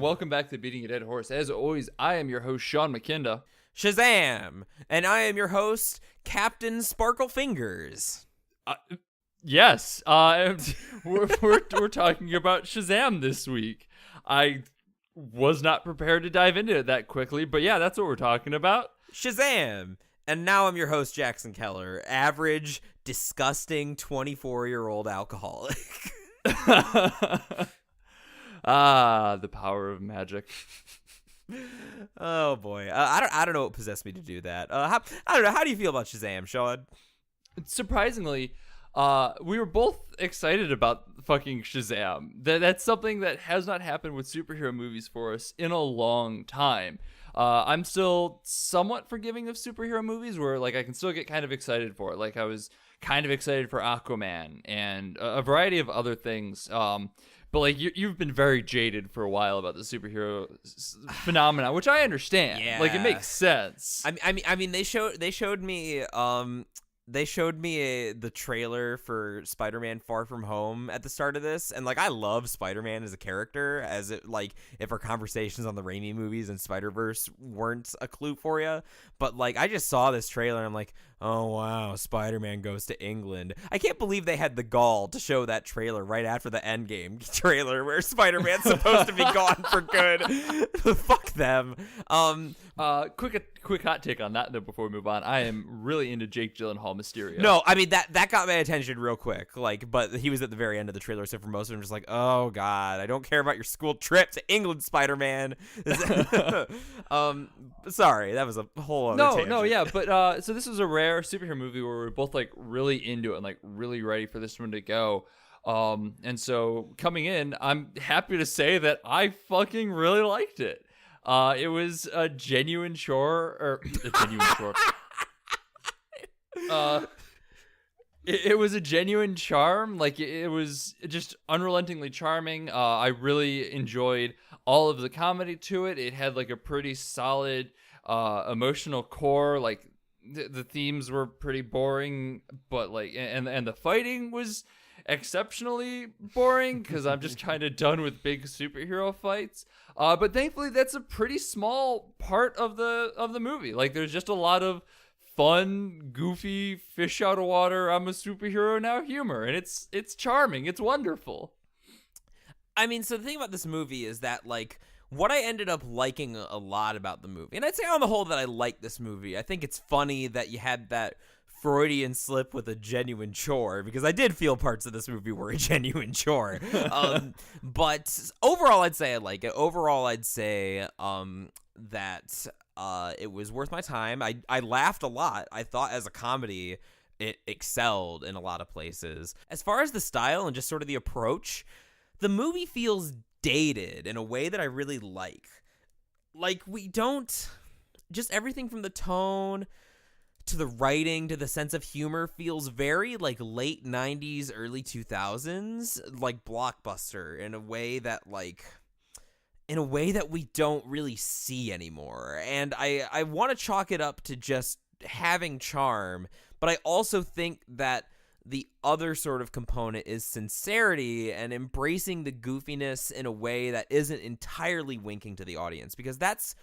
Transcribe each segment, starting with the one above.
welcome back to Beating a Dead Horse. As always, I am your host, Sean McKinda. Shazam! And I am your host, Captain Sparkle Fingers. Yes, we're talking about Shazam this week. I was not prepared to dive into it that quickly, but yeah, that's what we're talking about. Shazam! And now I'm your host, Jackson Keller, average, disgusting 24-year-old alcoholic. The power of magic. Oh boy, I don't know what possessed me to do that. I don't know. How do you feel about Shazam, Sean? Surprisingly, we were both excited about fucking Shazam. That's something that has not happened with superhero movies for us in a long time. I'm still somewhat forgiving of superhero movies where like I can still get kind of excited for it. Like I was kind of excited for Aquaman and a variety of other things. But like you've been very jaded for a while about the superhero phenomenon, which I understand. Yeah. Like it makes sense. I mean, they showed me the trailer for Spider-Man Far From Home at the start of this, and like I love Spider-Man as a character, as it like if our conversations on the Raimi movies and Spider-Verse weren't a clue for you, but like I just saw this trailer and I'm like, oh wow, Spider-Man goes to England. I can't believe they had the gall to show that trailer right after the Endgame trailer where Spider-Man's supposed to be gone for good. Fuck them. Quick hot take on that though before we move on. I am really into Jake Gyllenhaal Mysterio. No, I mean that got my attention real quick. Like, but he was at the very end of the trailer, so for most of them, just like, oh god, I don't care about your school trip to England, Spider-Man. Sorry, that was a whole other tangent. No, yeah, but so this was a rare superhero movie where we're both like really into it and like really ready for this one to go. And so coming in, I'm happy to say that I fucking really liked it. It was a genuine chore, or a genuine chore. It was a genuine charm. Like it was just unrelentingly charming. I really enjoyed all of the comedy to it. It had like a pretty solid emotional core. Like the themes were pretty boring, but like and the fighting was exceptionally boring because I'm just kind of done with big superhero fights. But thankfully that's a pretty small part of the movie. Like there's just a lot of fun, goofy, fish out of water, I'm a superhero now humor, and it's charming. It's wonderful. I mean, so the thing about this movie is that like what I ended up liking a lot about the movie, and I'd say on the whole that I like this movie. I think it's funny that you had that Freudian slip with a genuine chore, because I did feel parts of this movie were a genuine chore. But overall, I'd say I like it. Overall, I'd say that it was worth my time. I laughed a lot. I thought as a comedy, it excelled in a lot of places. As far as the style and just sort of the approach, the movie feels dated in a way that I really like. Like we don't, just everything from the tone to the writing, to the sense of humor feels very like late 90s, early 2000s, like Blockbuster in a way that we don't really see anymore. And I want to chalk it up to just having charm, but I also think that the other sort of component is sincerity and embracing the goofiness in a way that isn't entirely winking to the audience, because that's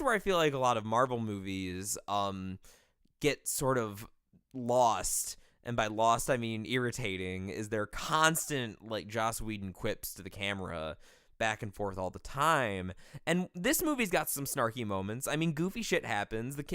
where I feel like a lot of Marvel movies get sort of lost, and by lost I mean irritating, is their constant like Joss Whedon quips to the camera back and forth all the time. And this movie's got some snarky moments. I mean, goofy shit happens. But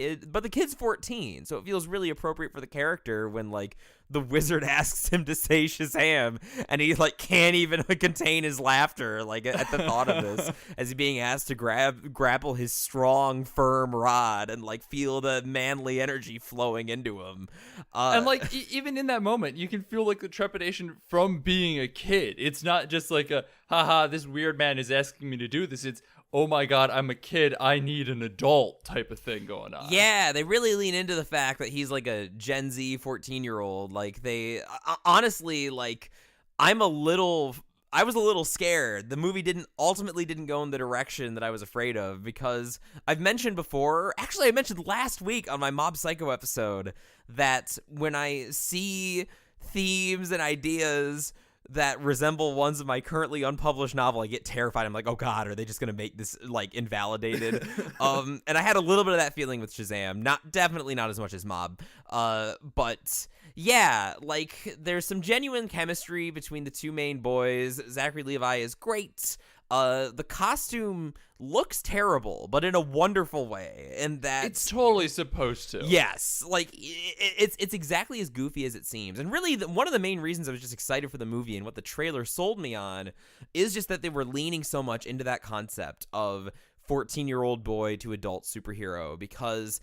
the kid's 14, so it feels really appropriate for the character when like the wizard asks him to say Shazam, and he like can't even contain his laughter like at the thought of this, as he's being asked to grapple his strong, firm rod and like feel the manly energy flowing into him. And like even in that moment, you can feel like the trepidation from being a kid. It's not just like a haha, this weird man is asking me to do this. It's, oh my god, I'm a kid, I need an adult type of thing going on. Yeah, they really lean into the fact that he's like a Gen Z 14-year-old. Like they honestly, like I was a little scared. The movie ultimately didn't go in the direction that I was afraid of, because I've mentioned before, actually I mentioned last week on my Mob Psycho episode, that when I see themes and ideas that resemble ones of my currently unpublished novel, I get terrified. I'm like, oh god, are they just gonna make this like invalidated? And I had a little bit of that feeling with Shazam. Definitely not as much as Mob. But yeah, like there's some genuine chemistry between the two main boys. Zachary Levi is great. The costume looks terrible, but in a wonderful way, and that it's totally supposed to. Yes, like it's exactly as goofy as it seems. And really, one of the main reasons I was just excited for the movie and what the trailer sold me on is just that they were leaning so much into that concept of 14-year-old boy to adult superhero, because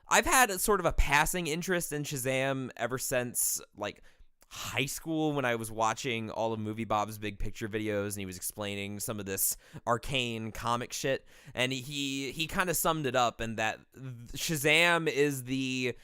I've had sort of a passing interest in Shazam ever since like high school, when I was watching all of Movie Bob's Big Picture videos and he was explaining some of this arcane comic shit, and he kind of summed it up, and that Shazam is the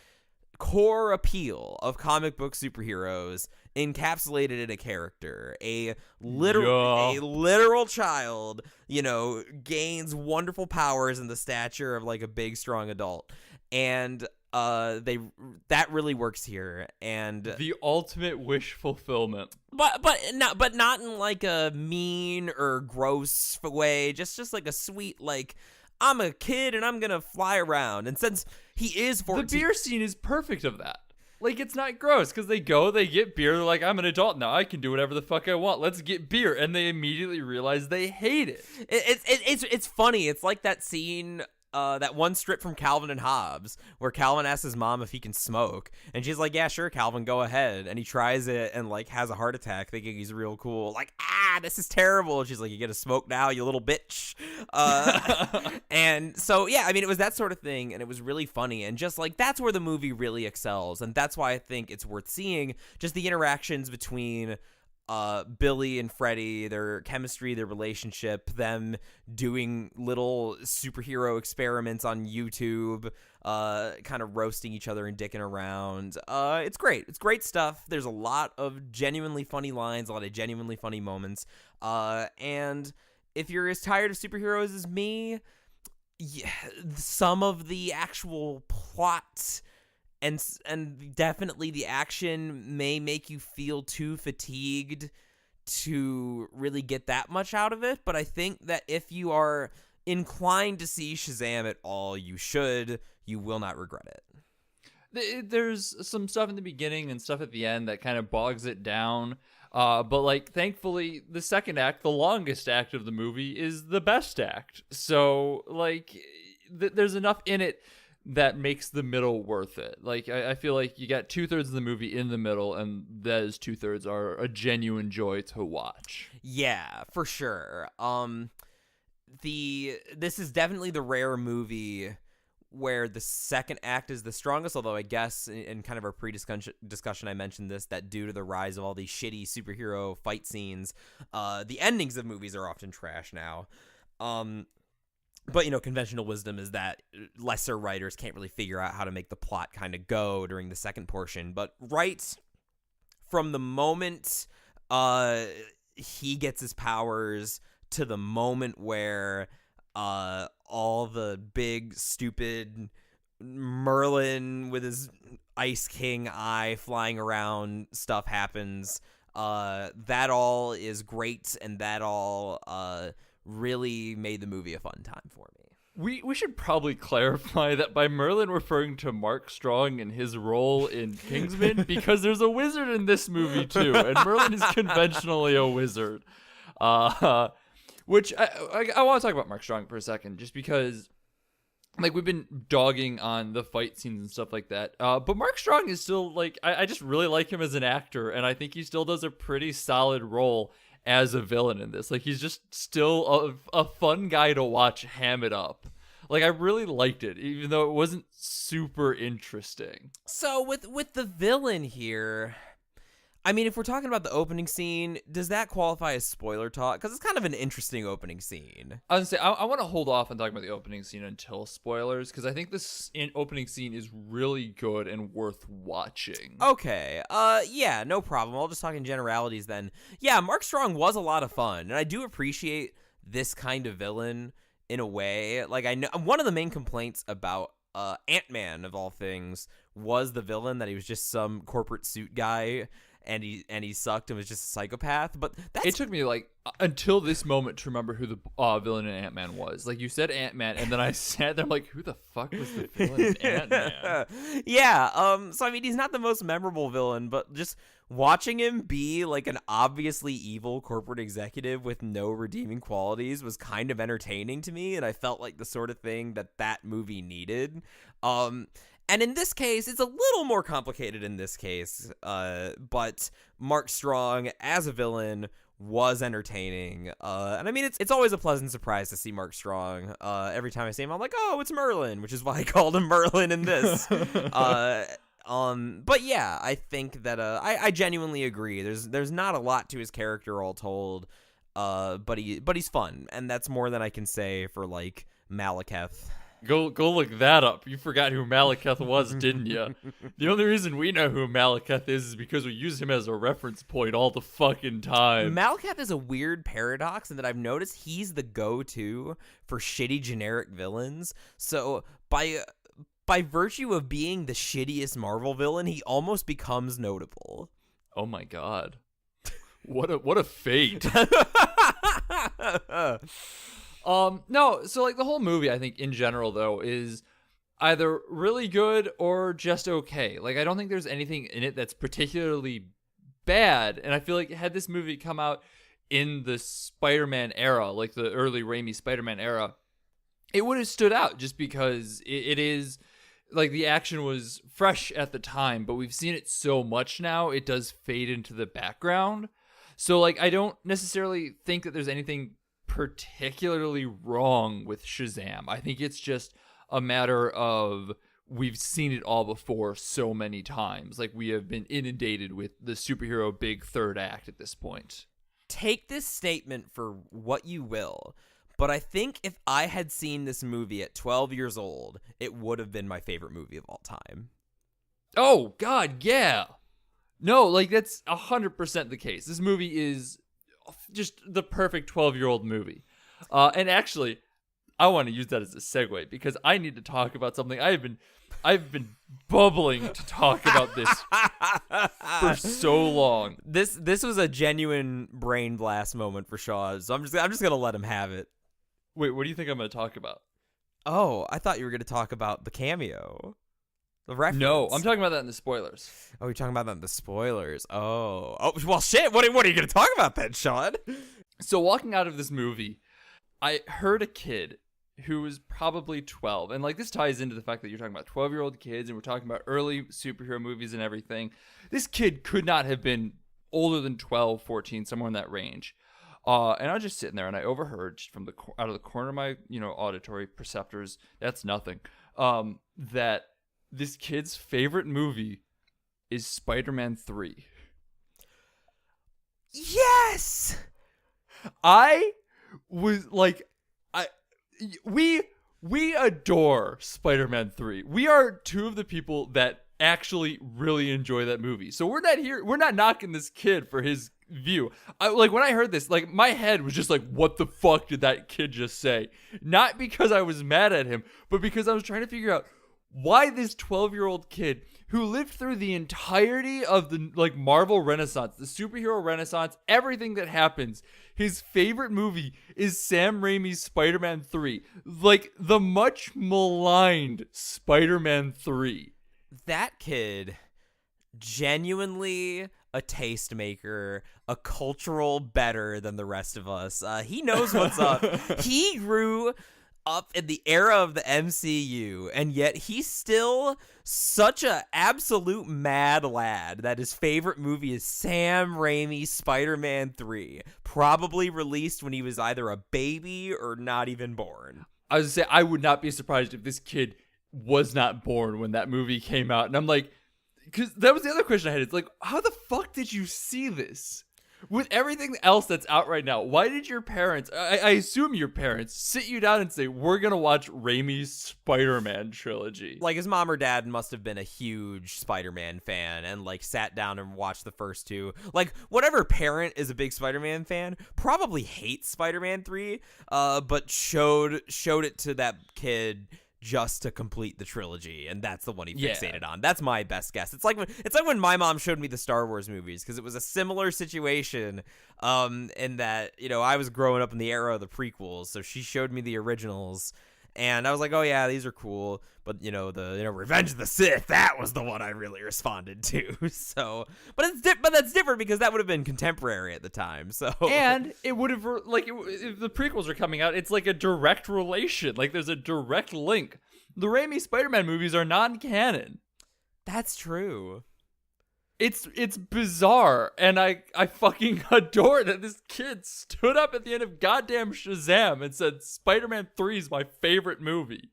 core appeal of comic book superheroes encapsulated in a character. A literal child, gains wonderful powers in the stature of like a big strong adult, and that really works here, and the ultimate wish fulfillment. But not in like a mean or gross way. Just like a sweet, like, I'm a kid and I'm gonna fly around. And since he is 14, the beer scene is perfect of that. Like, it's not gross because they get beer. They're like, I'm an adult now. I can do whatever the fuck I want. Let's get beer, and they immediately realize they hate it. It's funny. It's like that scene. That one strip from Calvin and Hobbes where Calvin asks his mom if he can smoke, and she's like, yeah, sure, Calvin, go ahead. And he tries it and like has a heart attack thinking he's real cool. Like, this is terrible. And she's like, you get to smoke now, you little bitch. And so, yeah, I mean, it was that sort of thing, and it was really funny. And just like, that's where the movie really excels. And that's why I think it's worth seeing, just the interactions between Billy and Freddie, their chemistry, their relationship, them doing little superhero experiments on YouTube, kind of roasting each other and dicking around. It's great. It's great stuff. There's a lot of genuinely funny lines, a lot of genuinely funny moments. And if you're as tired of superheroes as me, yeah, some of the actual plot and definitely the action may make you feel too fatigued to really get that much out of it. But I think that if you are inclined to see Shazam at all, you should. You will not regret it. There's some stuff in the beginning and stuff at the end that kind of bogs it down. But like, thankfully, the second act, the longest act of the movie, is the best act. So like, there's enough in it that makes the middle worth it. Like, I feel like you got 2/3 of the movie in the middle, and those 2/3 are a genuine joy to watch. Yeah, for sure. This is definitely the rare movie where the second act is the strongest, although I guess in kind of our pre-discussion I mentioned this, that due to the rise of all these shitty superhero fight scenes, the endings of movies are often trash now. But, conventional wisdom is that lesser writers can't really figure out how to make the plot kind of go during the second portion. But right from the moment he gets his powers to the moment where all the big, stupid Merlin with his Ice King eye flying around stuff happens, that all is great, and that all really made the movie a fun time for me. We should probably clarify that by Merlin referring to Mark Strong and his role in Kingsman, because there's a wizard in this movie too, and Merlin is conventionally a wizard. Which I want to talk about Mark Strong for a second, just because like we've been dogging on the fight scenes and stuff like that. But Mark Strong is still like, I just really like him as an actor, and I think he still does a pretty solid role as a villain in this. Like, he's just still a fun guy to watch ham it up. Like, I really liked it, even though it wasn't super interesting. So with the villain here, I mean, if we're talking about the opening scene, does that qualify as spoiler talk? Because it's kind of an interesting opening scene. I was gonna say, I want to hold off on talking about the opening scene until spoilers, because I think this opening scene is really good and worth watching. Okay. Yeah, no problem. I'll just talk in generalities then. Yeah, Mark Strong was a lot of fun, and I do appreciate this kind of villain in a way. Like, I know one of the main complaints about Ant-Man, of all things, was the villain, that he was just some corporate suit guy. he sucked and was just a psychopath. But it took me like until this moment to remember who the villain in Ant-Man was. Like you said Ant-Man, and then I sat there, I'm like, who the fuck was the villain in Ant-Man? Yeah. So I mean, he's not the most memorable villain, but just watching him be like an obviously evil corporate executive with no redeeming qualities was kind of entertaining to me, and I felt like the sort of thing that movie needed. And in this case, it's a little more complicated in this case, but Mark Strong as a villain was entertaining. And I mean, it's always a pleasant surprise to see Mark Strong. Every time I see him, I'm like, oh, it's Merlin, which is why I called him Merlin in this. But yeah, I think that I genuinely agree. There's not a lot to his character all told, but he's fun, and that's more than I can say for like Malekith. Go look that up. You forgot who Malekith was, didn't you? The only reason we know who Malekith is because we use him as a reference point all the fucking time. Malekith is a weird paradox in that I've noticed he's the go-to for shitty generic villains. So by virtue of being the shittiest Marvel villain, he almost becomes notable. Oh my god. What a fate. No, so like the whole movie, I think in general though is either really good or just okay. Like I don't think there's anything in it that's particularly bad, and I feel like had this movie come out in the Spider-Man era, like the early Raimi Spider-Man era, it would have stood out just because it is like the action was fresh at the time, but we've seen it so much now, it does fade into the background. So like I don't necessarily think that there's anything particularly wrong with Shazam. I think it's just a matter of we've seen it all before so many times. Like we have been inundated with the superhero big third act at this point. Take this statement for what you will, but I think if I had seen this movie at 12 years old, it would have been my favorite movie of all time. Oh, God, yeah. No, like that's 100% the case. This movie is just the perfect 12-year-old movie. And actually, I want to use that as a segue because I need to talk about something I've been bubbling to talk about this for so long. This was a genuine brain blast moment for Shaw, so I'm just gonna let him have it. Wait, what do you think I'm gonna talk about? Oh, I thought you were gonna talk about the cameo. The reference. No, I'm talking about that in the spoilers. Oh, you're talking about that in the spoilers. Oh, well, shit. What are you going to talk about then, Sean? So walking out of this movie, I heard a kid who was probably 12. And like this ties into the fact that you're talking about 12-year-old kids and we're talking about early superhero movies and everything. This kid could not have been older than 12, 14, somewhere in that range. And I was just sitting there and I overheard just from out of the corner of my, auditory perceptors, that's nothing, that this kid's favorite movie is Spider-Man 3. Yes! I was like, we adore Spider-Man 3. We are two of the people that actually really enjoy that movie. So we're not knocking this kid for his view. When I heard this, like my head was just like, what the fuck did that kid just say? Not because I was mad at him, but because I was trying to figure out why this 12-year-old kid who lived through the entirety of the Marvel Renaissance, the superhero Renaissance, everything that happens, his favorite movie is Sam Raimi's Spider-Man 3. Like the much maligned Spider-Man 3. That kid, genuinely a tastemaker, a cultural better than the rest of us. He knows what's up. He grew up in the era of the MCU, and yet he's still such a absolute mad lad that his favorite movie is Sam Raimi's Spider-Man 3, probably released when he was either a baby or not even born. I was gonna say, I would not be surprised if this kid was not born when that movie came out. And I'm like, because that was the other question I had. It's like, how the fuck did you see this? With everything else that's out right now, why did your parents, I assume your parents, sit you down and say, we're going to watch Raimi's Spider-Man trilogy? Like, his mom or dad must have been a huge Spider-Man fan and, sat down and watched the first two. Like, whatever parent is a big Spider-Man fan probably hates Spider-Man 3, but showed it to that kid just to complete the trilogy, and that's the one he Yeah. fixated on. That's my best guess. It's like when my mom showed me the Star Wars movies, because it was a similar situation, in that, you know, I was growing up in the era of the prequels, so she showed me the originals, and I was like, oh yeah, these are cool, but you know, Revenge of the Sith, that was the one I really responded to. So, but that's different because that would have been contemporary at the time. So, And it would have, if the prequels are coming out, it's like a direct relation. Like, there's a direct link. The Raimi Spider-Man movies are non-canon. that's true. It's bizarre, and I fucking adore that this kid stood up at the end of goddamn Shazam and said Spider-Man 3 is my favorite movie.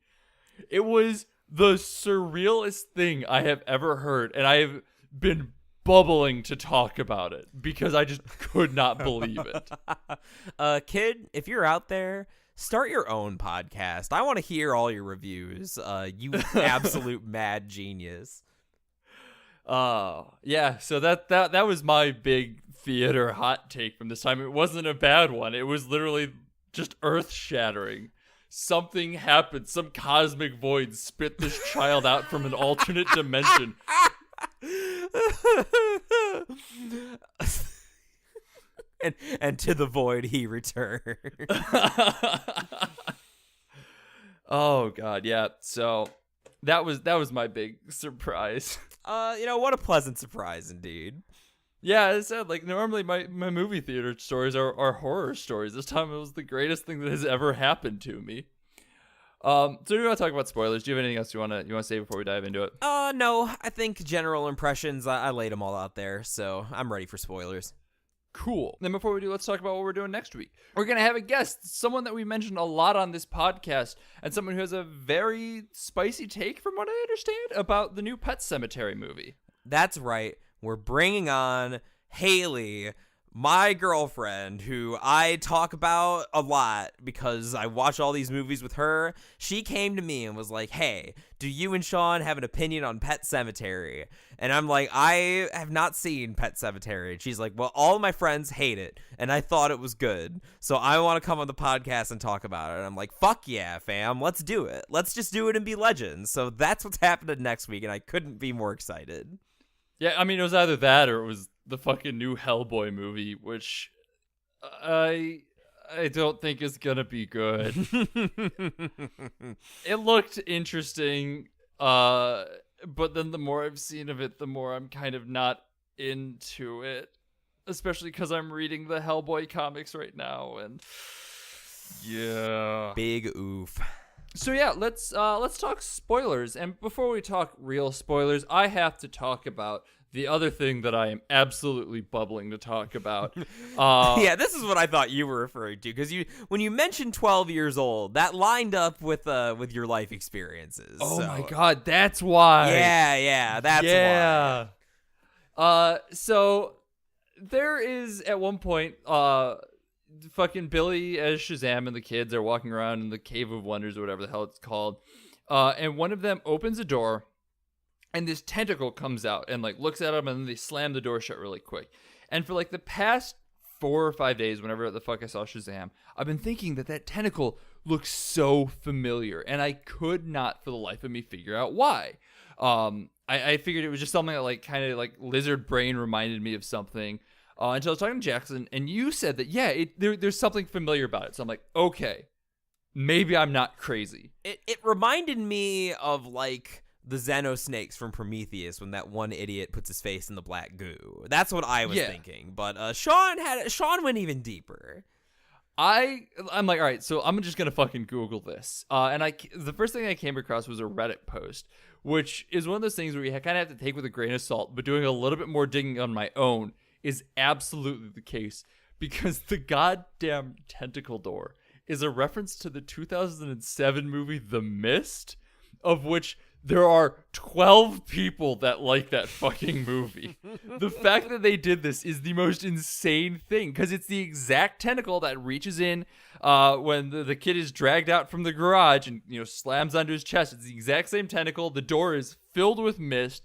It was the surrealist thing I have ever heard, and I have been bubbling to talk about it because I just could not believe it. Kid, if you're out there, start your own podcast. I want to hear all your reviews. You absolute mad genius. Yeah, so that was my big theater hot take from this time. It wasn't a bad one. It was literally just earth-shattering. Something happened. Some cosmic void spit this child out from an alternate dimension. and to the void he returned. Oh god, yeah. So that was my big surprise. What a pleasant surprise indeed. Yeah, as I said, like, normally my movie theater stories are horror stories. This time it was the greatest thing that has ever happened to me. So do you want to talk about spoilers? Do you have anything else you want to say before we dive into it? No, I think general impressions, I laid them all out there, so I'm ready for spoilers. Cool. Then before we do, let's talk about what we're doing next week. We're going to have a guest, someone that we mentioned a lot on this podcast, and someone who has a very spicy take, from what I understand, about the new Pet Sematary movie. That's right. We're bringing on Haley, my girlfriend, who I talk about a lot because I watch all these movies with her. She came to me and was like, hey, do you and Sean have an opinion on Pet Sematary? And I'm like, I have not seen Pet Sematary. And she's like, well, all my friends hate it, and I thought it was good, so I want to come on the podcast and talk about it. And I'm like, fuck yeah, fam, let's do it. Let's just do it and be legends. So that's what's happening next week, and I couldn't be more excited. Yeah, I mean, it was either that or it was the fucking new Hellboy movie, which I don't think is gonna be good. It looked interesting, but then the more I've seen of it, the more I'm kind of not into it, especially because I'm reading the Hellboy comics right now, and yeah, Big oof. So yeah, let's talk spoilers. And before we talk real spoilers, I have to talk about the other thing that I am absolutely bubbling to talk about. Yeah, this is what I thought you were referring to, because when you mentioned 12 years old, that lined up with your life experiences. Oh so. my god, that's why. Yeah, that's why. So there is at one point, fucking Billy as Shazam and the kids are walking around in the Cave of Wonders or whatever the hell it's called, and one of them opens a door, and this tentacle comes out and like looks at them, and then they slam the door shut really quick. And for like the past 4 or 5 days, whenever the fuck I saw Shazam, I've been thinking that tentacle looks so familiar, and I could not for the life of me figure out why. I figured it was just something that like kind of like lizard brain reminded me of something. Until I was talking to Jackson, and you said that, yeah, there's something familiar about it. So I'm like, okay, maybe I'm not crazy. It reminded me of, like, the Xenosnakes from Prometheus when that one idiot puts his face in the black goo. That's what I was thinking. But Sean went even deeper. I'm like, all right, so I'm just going to fucking Google this. And the first thing I came across was a Reddit post, which is one of those things where you kind of have to take with a grain of salt, but doing a little bit more digging on my own is absolutely the case, because the goddamn tentacle door is a reference to the 2007 movie The Mist, of which there are 12 people that like that fucking movie. The fact that they did this is the most insane thing, because it's the exact tentacle that reaches in when the kid is dragged out from the garage and, you know, slams onto his chest. It's the exact same tentacle. The door is filled with mist.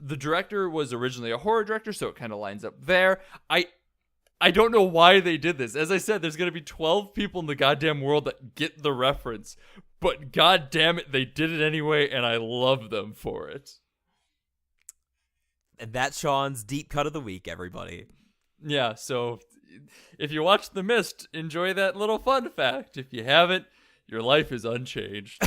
The director was originally a horror director, so it kind of lines up there. I don't know why they did this. As I said, there's going to be 12 people in the goddamn world that get the reference. but god damn it, they did it anyway, and I love them for it. And that's Sean's deep cut of the week, everybody. Yeah, so if you watch The Mist, enjoy that little fun fact. If you haven't, your life is unchanged.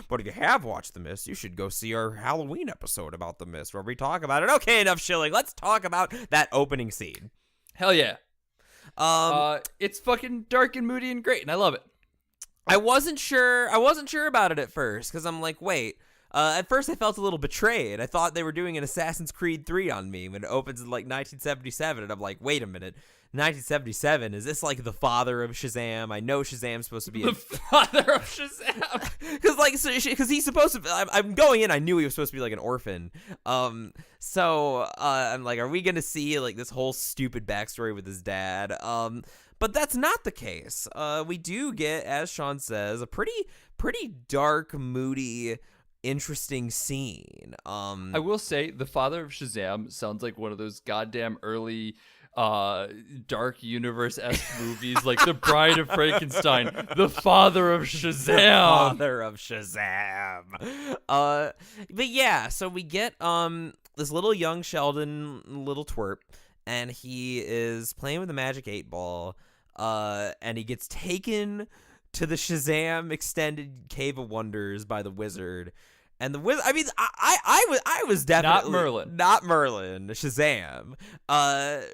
But if you have watched The Mist, you should go see our Halloween episode about The Mist, where we talk about it. Okay, enough shilling. Let's talk about that opening scene. Hell yeah. It's fucking dark and moody and great, and I love it. I wasn't sure about it at first, because I'm like, wait. At first, I felt a little betrayed. I thought they were doing an Assassin's Creed 3 on me when it opens in, like, 1977, and I'm like, wait a minute. 1977, is this like the father of Shazam? I know Shazam's supposed to be the father of Shazam, because he's supposed to. I'm going in. I knew he was supposed to be like an orphan. So I'm like, are we gonna see like this whole stupid backstory with his dad? But that's not the case. We do get, as Sean says, a pretty dark, moody, interesting scene. I will say, the father of Shazam sounds like one of those goddamn early dark universe-esque movies, like The Bride of Frankenstein, the father of Shazam. Father of Shazam. But yeah, so we get this little young Sheldon, little twerp, and he is playing with a magic 8-ball, and he gets taken to the Shazam extended Cave of Wonders by the wizard. And the wizard, I mean, I was definitely not Merlin, Shazam,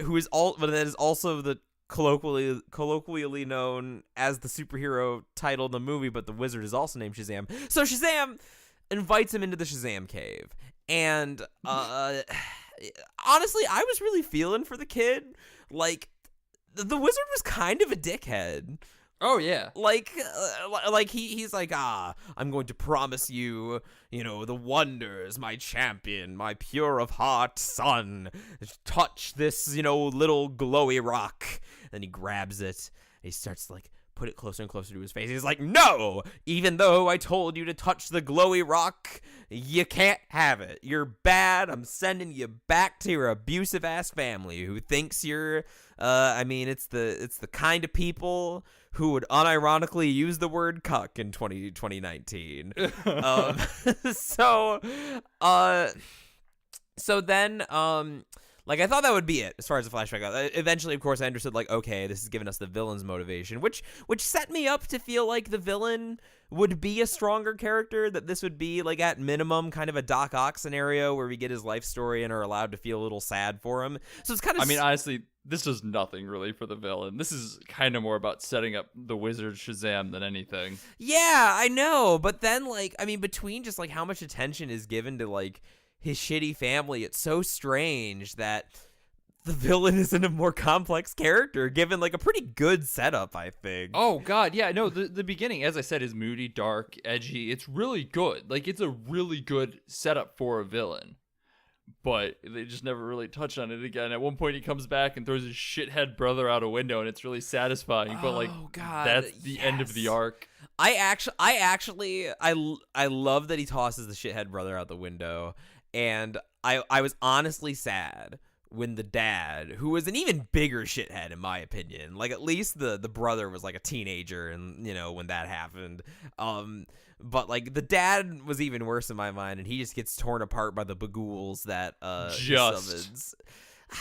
who is but that is also the colloquially known as the superhero title in the movie, but the wizard is also named Shazam. So Shazam invites him into the Shazam cave, and honestly, I was really feeling for the kid. Like, the wizard was kind of a dickhead. Oh yeah, like he's like, I'm going to promise you, the wonders, my champion, my pure of heart son. Touch this, little glowy rock. Then he grabs it. And he starts to like put it closer and closer to his face. He's like, no, even though I told you to touch the glowy rock, you can't have it. You're bad. I'm sending you back to your abusive ass family who thinks you're. It's the kind of people who would unironically use the word cuck in 2019. So then, I thought that would be it as far as the flashback goes. Eventually, of course, I understood, like, okay, this is giving us the villain's motivation, which set me up to feel like the villain would be a stronger character, that this would be, like, at minimum, kind of a Doc Ock scenario where we get his life story and are allowed to feel a little sad for him. So it's kind of... I mean, honestly, this does nothing really for the villain. This is kind of more about setting up the wizard Shazam than anything. Yeah, I know, but then, between just, how much attention is given to, his shitty family, it's so strange that the villain isn't a more complex character, given a pretty good setup, I think. Oh god, yeah, no, the beginning, as I said, is moody, dark, edgy. It's really good. It's a really good setup for a villain. But they just never really touch on it again. At one point, he comes back and throws his shithead brother out a window, and it's really satisfying. But God, that's the end of the arc. I love that he tosses the shithead brother out the window, and I was honestly sad when the dad, who was an even bigger shithead in my opinion, at least the brother was a teenager, and when that happened, but the dad was even worse in my mind, and he just gets torn apart by the bagools that he summons.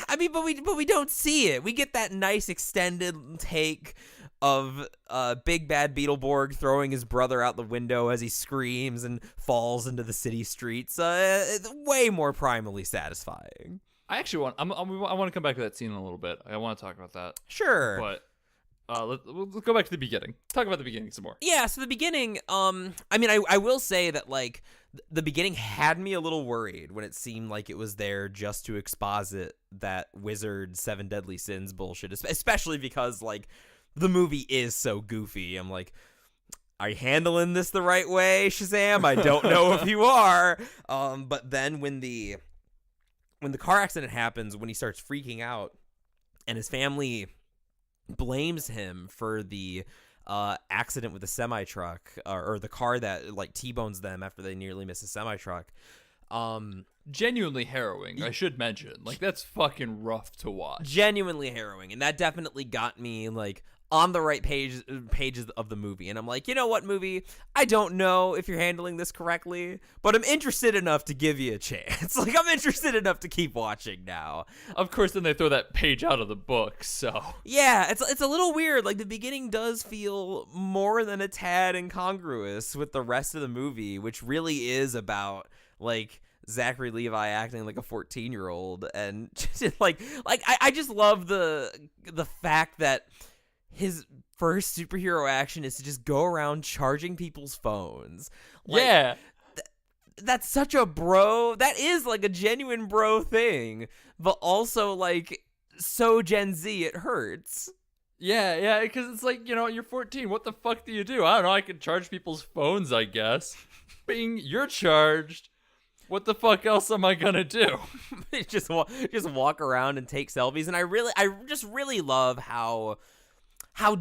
I mean, but we don't see it. We get that nice extended take of Big Bad Beetleborg throwing his brother out the window as he screams and falls into the city streets. Way more primally satisfying. I actually I want to come back to that scene in a little bit. I want to talk about that. Sure. But let's go back to the beginning. Talk about the beginning some more. Yeah, so the beginning, I will say that, the beginning had me a little worried when it seemed like it was there just to exposit that wizard 7 deadly sins bullshit, especially because, the movie is so goofy. I'm like, are you handling this the right way, Shazam? I don't know if you are. But then when the car accident happens, when he starts freaking out and his family blames him for the accident with the semi-truck, or the car that T-bones them after they nearly miss a semi-truck. Genuinely harrowing, I should mention. That's fucking rough to watch. Genuinely harrowing, and that definitely got me on the right pages of the movie. And I'm like, you know what, movie? I don't know if you're handling this correctly, but I'm interested enough to give you a chance. Like, I'm interested enough to keep watching now. Of course, then they throw that page out of the book, so. Yeah, it's a little weird. Like, the beginning does feel more than a tad incongruous with the rest of the movie, which really is about, like, Zachary Levi acting like a 14-year-old, and just I just love the fact that his first superhero action is to just go around charging people's phones. Like, Yeah. That's such a bro. That is like a genuine bro thing, but also like so Gen Z it hurts. Yeah, because it's like, you're 14. What the fuck do you do? I don't know. I can charge people's phones, I guess. Bing, you're charged. What the fuck else am I gonna do? just walk around and take selfies, and I just really love how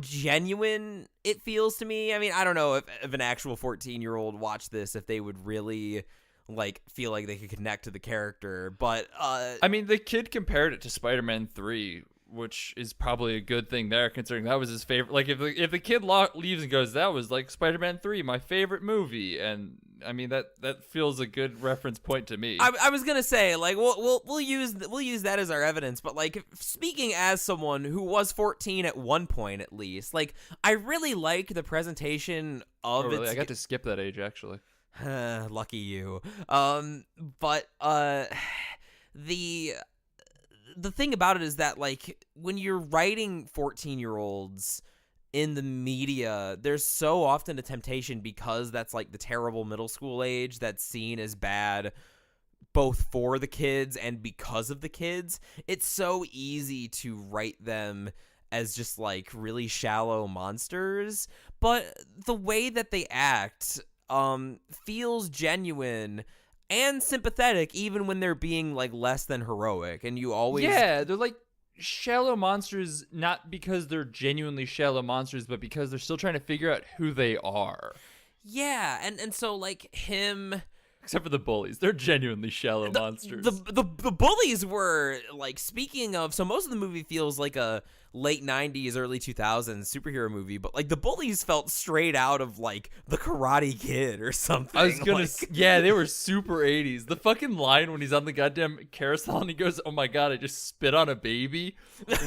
genuine it feels to me. I mean, I don't know if an actual 14-year-old watched this, if they would really like feel like they could connect to the character, but I mean, the kid compared it to Spider-Man 3, which is probably a good thing there, considering that was his favorite. Like, if the kid leaves and goes, that was like Spider-Man 3, my favorite movie, and I mean that feels a good reference point to me. I was gonna say, like, we'll use that as our evidence, but like, speaking as someone who was 14 at one point at least, like, I really like the presentation of oh, really? its. I got to skip that age actually. Lucky you. But the thing about it is that, like, when you're writing 14-year-olds in the media, there's so often a temptation, because that's like the terrible middle school age that's seen as bad both for the kids and because of the kids. It's so easy to write them as just like really shallow monsters, but the way that they act feels genuine and sympathetic, even when they're being like less than heroic. And you always they're like shallow monsters, not because they're genuinely shallow monsters, but because they're still trying to figure out who they are. Yeah, and so like him, except for the bullies, they're genuinely shallow monsters. The bullies were like, speaking of, so most of the movie feels like a late 90s, early 2000s superhero movie, but like the bullies felt straight out of like The Karate Kid or something. I was gonna yeah, they were super 80s. The fucking line when he's on the goddamn carousel and he goes, oh my god, I just spit on a baby,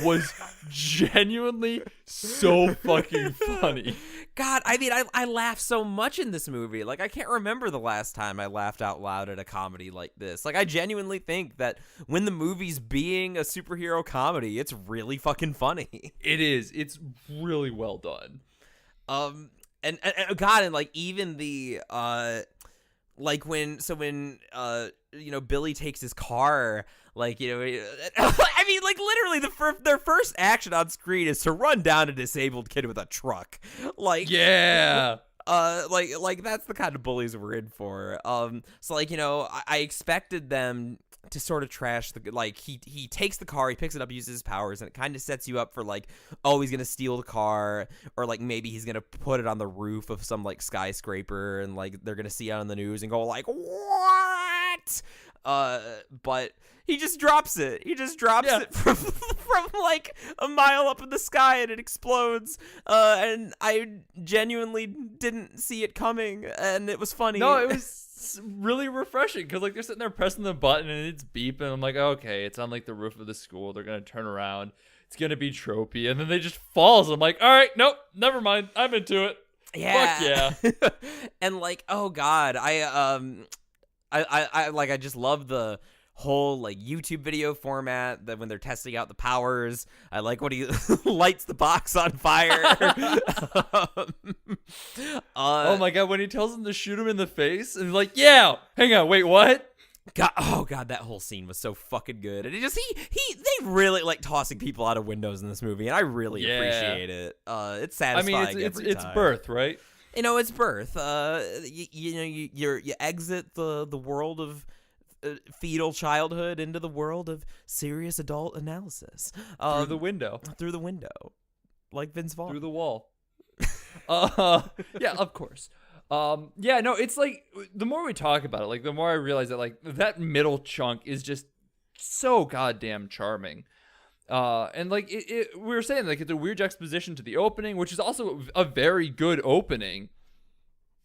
was genuinely so fucking funny. God, I mean, I laughed so much in this movie. Like, I can't remember the last time I laughed out loud at a comedy like this. Like, I genuinely think that when the movie's being a superhero comedy, it's really fucking funny. It is. It's really well done. And God, and like even the like when Billy takes his car, like, I mean, like, literally their first action on screen is to run down a disabled kid with a truck. Like, yeah. Like that's the kind of bullies we're in for. So like, I expected them to sort of trash the, like, he takes the car, he picks it up, uses his powers, and it kind of sets you up for like, oh, he's gonna steal the car, or like maybe he's gonna put it on the roof of some like skyscraper, and like they're gonna see it on the news and go like, what? But he just drops it. He just drops it from like a mile up in the sky, and it explodes. And I genuinely didn't see it coming, and it was funny. No, it was really refreshing, because like they're sitting there pressing the button and it's beeping. I'm like, okay, it's on like the roof of the school. They're gonna turn around. It's gonna be tropey, and then they just falls. I'm like, all right, nope, never mind. I'm into it. Yeah. Fuck yeah. And like, oh god, I just love the whole like YouTube video format, that when they're testing out the powers, I like when he lights the box on fire. Oh my god, when he tells him to shoot him in the face, and he's like, yeah, hang on, wait, what? God, oh god, that whole scene was so fucking good. And it just they really like tossing people out of windows in this movie, and I really appreciate it. It's satisfying. I mean, it's birth, right? It's birth. You exit the world of fetal childhood into the world of serious adult analysis through the window. Through the window, like Vince Vaughn. Through the wall. Yeah, of course. Yeah, no, it's like the more we talk about it, like the more I realize that like that middle chunk is just so goddamn charming. And like we were saying, like it's a weird juxtaposition to the opening, which is also a very good opening.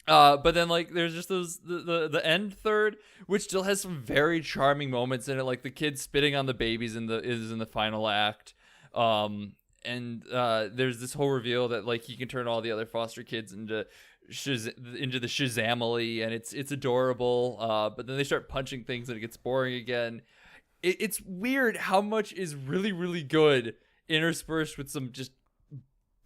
But then like there's just the end third, which still has some very charming moments in it, like the kid spitting on the babies is in the final act. And there's this whole reveal that like he can turn all the other foster kids into the Shazamily, and it's adorable. But then they start punching things and it gets boring again. It's weird how much is really, really good interspersed with some just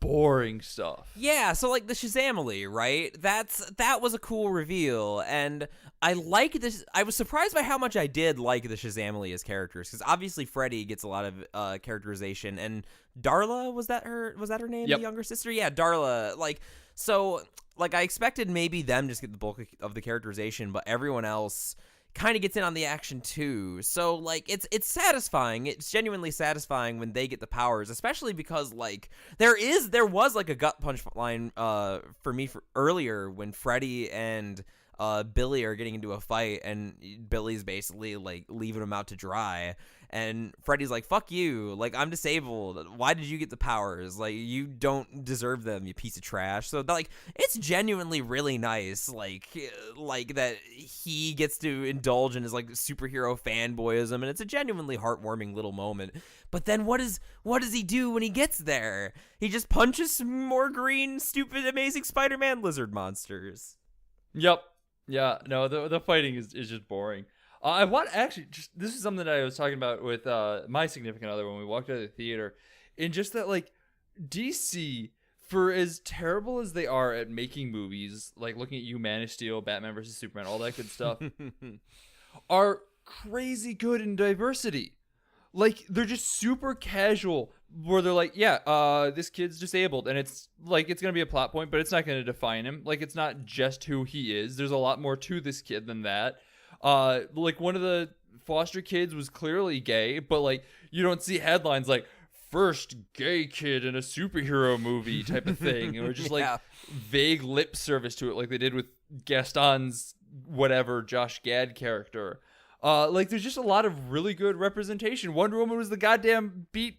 boring stuff. Yeah, so like the Shazamily, right? That was a cool reveal, and I like this. I was surprised by how much I did like the Shazamily as characters, because obviously Freddy gets a lot of characterization, and Darla, was that her name? Yep. The younger sister? Yeah, Darla. So I expected maybe them just get the bulk of the characterization, but everyone else kind of gets in on the action too. So like it's satisfying. It's genuinely satisfying when they get the powers, especially because like there was like a gut punch line for me earlier when Freddy and Billy are getting into a fight, and Billy's basically like leaving him out to dry, and Freddy's like, fuck you, like I'm disabled, why did you get the powers, like you don't deserve them, you piece of trash. So like it's genuinely really nice, like that he gets to indulge in his like superhero fanboyism, and it's a genuinely heartwarming little moment. But then what does he do when he gets there? He just punches some more green stupid amazing Spider-Man lizard monsters. Yep. Yeah, no, the fighting is just boring. I want actually just this is something that I was talking about with my significant other when we walked out of the theater, in just that like DC, for as terrible as they are at making movies, like looking at you, Man of Steel, Batman versus Superman, all that good stuff, are crazy good in diversity. Like they're just super casual, where they're like, yeah, this kid's disabled, and it's like it's gonna be a plot point, but it's not gonna define him. Like it's not just who he is. There's a lot more to this kid than that. Like one of the foster kids was clearly gay, but like you don't see headlines like first gay kid in a superhero movie type of thing, or just like vague lip service to it, like they did with Gaston's whatever Josh Gad character. Like there's just a lot of really good representation. Wonder Woman was the goddamn beat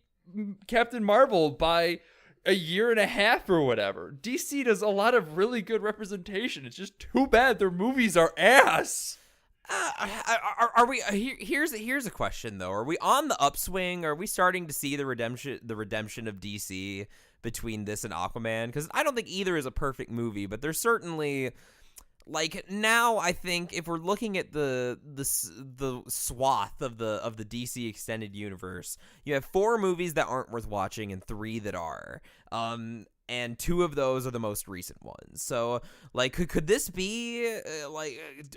Captain Marvel by a year and a half or whatever. DC does a lot of really good representation. It's just too bad their movies are ass. Are we? Here's a question though. Are we on the upswing? Are we starting to see the redemption of DC between this and Aquaman? Because I don't think either is a perfect movie, but there's certainly. Like now, I think if we're looking at the swath of the DC extended universe, you have 4 movies that aren't worth watching and 3 that are. And 2 of those are the most recent ones. So, like, could this be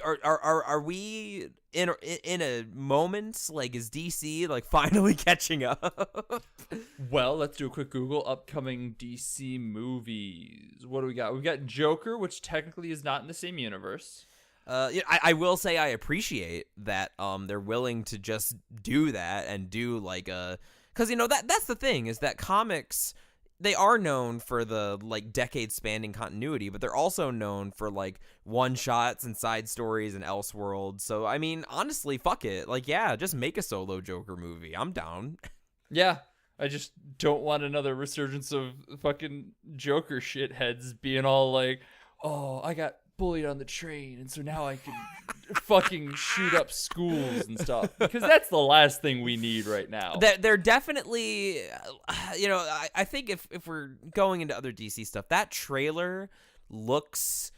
are we in a moment? Like, is DC like finally catching up? Well, let's do a quick Google upcoming DC movies. What do we got? We've got Joker, which technically is not in the same universe. I will say I appreciate that they're willing to just do that and do like a, because that's the thing, is that comics, they are known for the like decade spanning continuity, but they're also known for like one shots and side stories and Elseworlds. So I mean, honestly, fuck it. Like, yeah, just make a solo Joker movie. I'm down. Yeah. I just don't want another resurgence of fucking Joker shitheads being all like, oh, I got bullied on the train, and so now I can fucking shoot up schools and stuff. Because that's the last thing we need right now. They're definitely, I think if we're going into other DC stuff, that trailer looks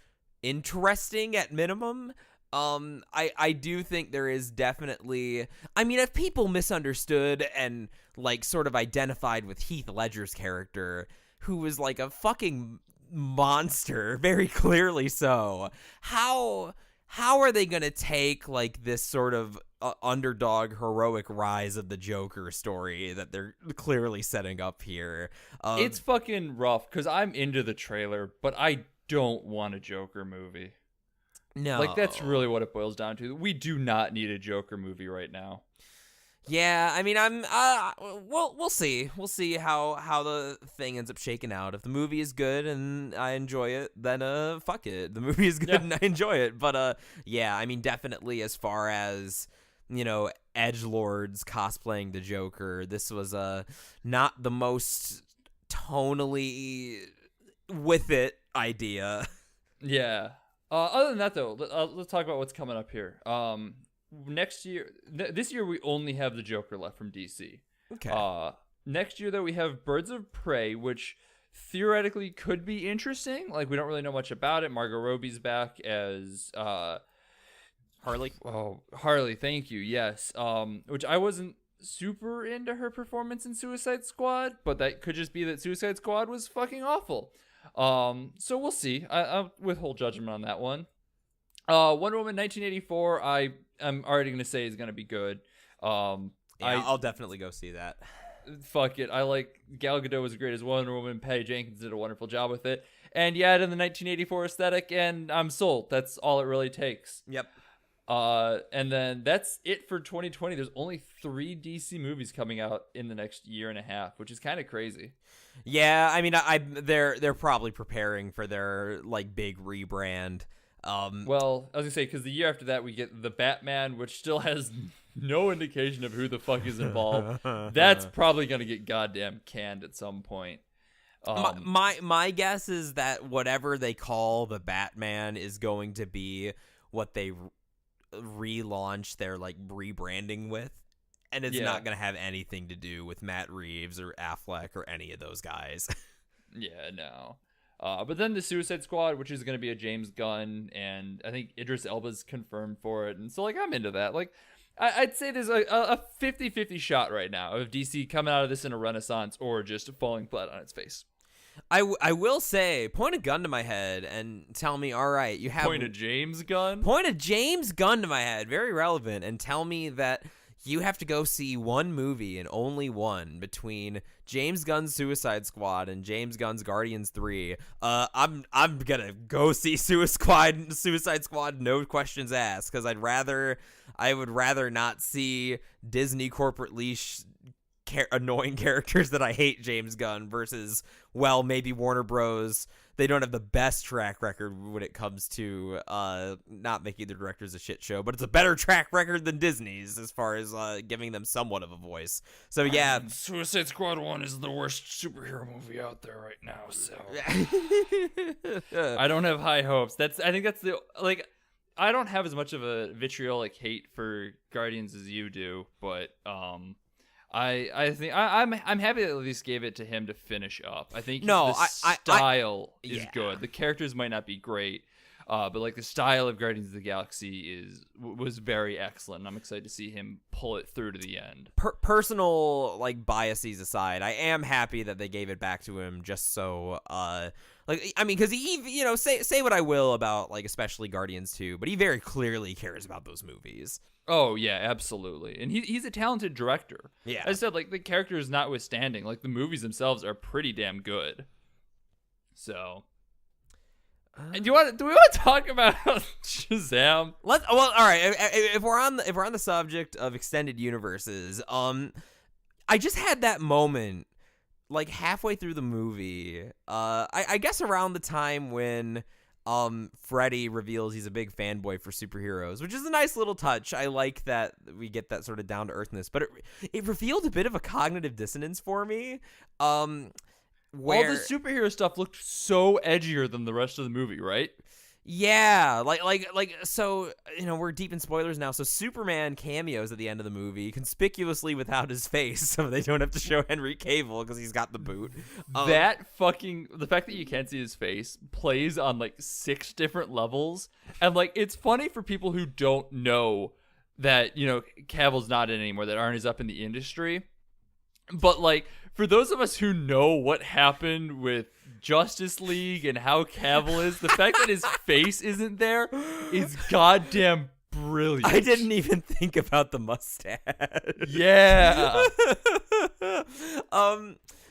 interesting at minimum. I do think there is definitely, I mean, if people misunderstood and like sort of identified with Heath Ledger's character, who was like a fucking monster, very clearly so, how are they gonna take like this sort of underdog heroic rise of the Joker story that they're clearly setting up here? It's fucking rough, because I'm into the trailer, but I don't want a Joker movie. No. Like, that's really what it boils down to. We do not need a Joker movie right now. Yeah, I mean, we'll see. We'll see how the thing ends up shaking out. If the movie is good and I enjoy it, then fuck it. The movie is good and I enjoy it. But yeah, I mean, definitely as far as, edgelords cosplaying the Joker. This was not the most tonally with it idea. Yeah. Other than that, though, let's talk about what's coming up here. Next year, this year we only have the Joker left from DC. Okay. Next year, though, we have Birds of Prey, which theoretically could be interesting. Like, we don't really know much about it. Margot Robbie's back as Harley. Oh, Harley, thank you. Yes. Which I wasn't super into her performance in Suicide Squad, but that could just be that Suicide Squad was fucking awful. So we'll see. I'll withhold judgment on that one. Wonder Woman 1984, I'm already going to say is going to be good. I'll definitely go see that. Fuck it. I like Gal Gadot was great as Wonder Woman. Patty Jenkins did a wonderful job with it. And yeah, in the 1984 aesthetic, and I'm sold. That's all it really takes. Yep. And then that's it for 2020. There's only 3 DC movies coming out in the next year and a half, which is kind of crazy. Yeah, I mean, they're probably preparing for their like big rebrand. Well, I was gonna say because the year after that we get the Batman, which still has no indication of who the fuck is involved. That's probably gonna get goddamn canned at some point. My guess is that whatever they call the Batman is going to be what they relaunch their like rebranding with, and it's not gonna have anything to do with Matt Reeves or Affleck or any of those guys. Yeah, no. But then the Suicide Squad, which is going to be a James Gunn, and I think Idris Elba's confirmed for it. And so, like, I'm into that. Like, I'd say there's a 50-50 shot right now of DC coming out of this in a renaissance or just falling flat on its face. I will say, point a gun to my head and tell me, all right, you have... Point a James Gunn? Point a James Gunn to my head, very relevant, and tell me that you have to go see one movie and only one between James Gunn's Suicide Squad and James Gunn's Guardians 3. I'm gonna go see Suicide Squad, no questions asked, because I would rather not see Disney corporate leash annoying characters that I hate James Gunn versus, well, maybe Warner Bros. They don't have the best track record when it comes to not making their directors a shit show, but it's a better track record than Disney's as far as giving them somewhat of a voice. So yeah, Suicide Squad 1 is the worst superhero movie out there right now, so I don't have high hopes. I think that's the like I don't have as much of a vitriolic hate for Guardians as you do, but I think I'm happy that at least gave it to him to finish up. I think the style is good. The characters might not be great, but like the style of Guardians of the Galaxy was very excellent. And I'm excited to see him pull it through to the end. Personal like biases aside, I am happy that they gave it back to him just so like I mean, because he say what I will about like especially Guardians 2, but he very clearly cares about those movies. Oh, yeah, absolutely. And he's a talented director. Yeah. As I said, like, the characters notwithstanding, like, the movies themselves are pretty damn good. So. Do we want to talk about Shazam? All right. If we're on the subject of extended universes, I just had that moment, like, halfway through the movie, I guess around the time when Freddy reveals he's a big fanboy for superheroes, which is a nice little touch. I like that we get that sort of down to earthness, but it revealed a bit of a cognitive dissonance for me. Where all the superhero stuff looked so edgier than the rest of the movie, right? Yeah, like so, we're deep in spoilers now. So Superman cameos at the end of the movie, conspicuously without his face, so they don't have to show Henry Cavill because he's got the boot. The fact that you can't see his face plays on like 6 different levels, and like it's funny for people who don't know that Cavill's not in anymore, that aren't as up in the industry, but like for those of us who know what happened with Justice League and how Cavill is, the fact that his face isn't there is goddamn brilliant. I didn't even think about the mustache. Yeah.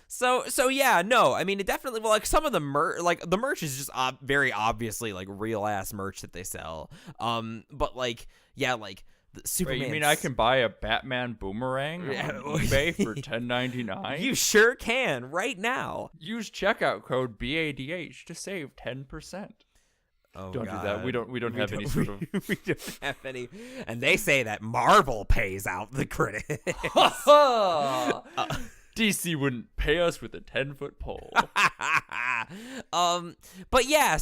So yeah, no, I mean, it definitely, well, like some of the the merch is just very obviously like real ass merch that they sell. But like, yeah, like Superman. Wait, you mean I can buy a Batman boomerang on eBay for $10.99? You sure can right now. Use checkout code BADH to save 10%. Oh, Don't God. do that. We don't have any sort of. We don't have any. And they say that Marvel pays out the critics. DC wouldn't pay us with a 10-foot pole. But yeah,